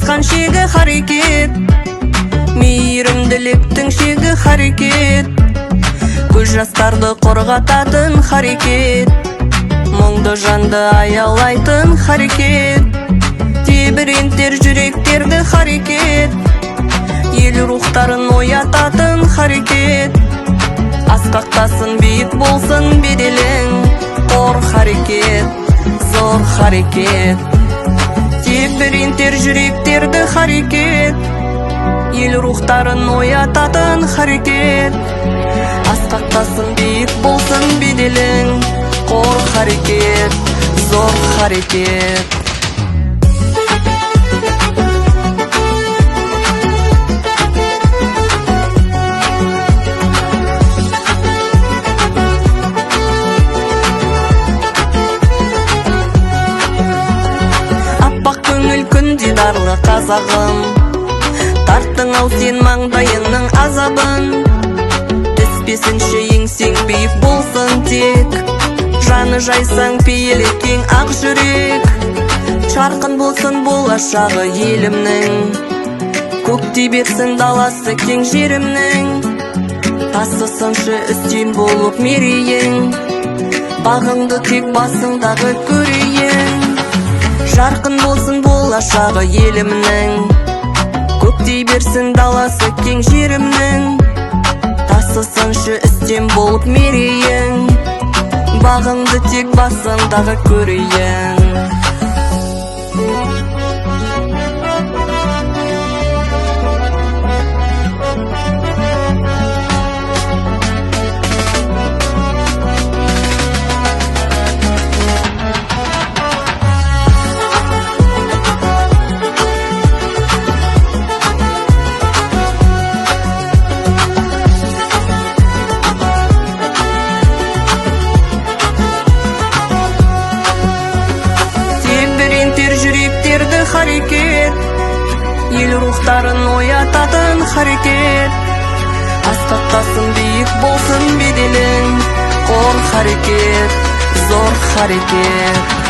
асқан шегі харекет, мейірімділіктің шегі харекет, көз жастарды қорғататын харекет, мұңды жанды аялайтын харекет, тебірентер жүректерді харекет, ел рухтарын оятатын харекет, асқақтасын биік болсын беделің, қор харекет, зор харекет, тебірентер жүректерді харекет, ел рухтарын оятатын харекет, асқақтасын биік болсын беделің, қор харекет, зор харекет. Аппақ көңіл күн дидарлы қазағым, тарттың ау сен маңдайыңның азабын, түспесінші еңсең биік болсын тек, жаны жайсаң пейілі кең ақ жүрек, жарқын болсын болашағы елімнің, көктей берсін даласы кең жерімнің, тасысыншы үстем болып мерейің, бағыңды тек басыңдағы көрейін, жарқын болсын болашағы елімнің, көктей берсін даласы кең жерімнің, тасысыншы үстем болып мерейің, бағыңды тек басыңдағы көрейін. Жүректерді харекет, ел рухтарын оятатын харекет, асқақтасын биік болсын беделің, қор харекет, зор харекет.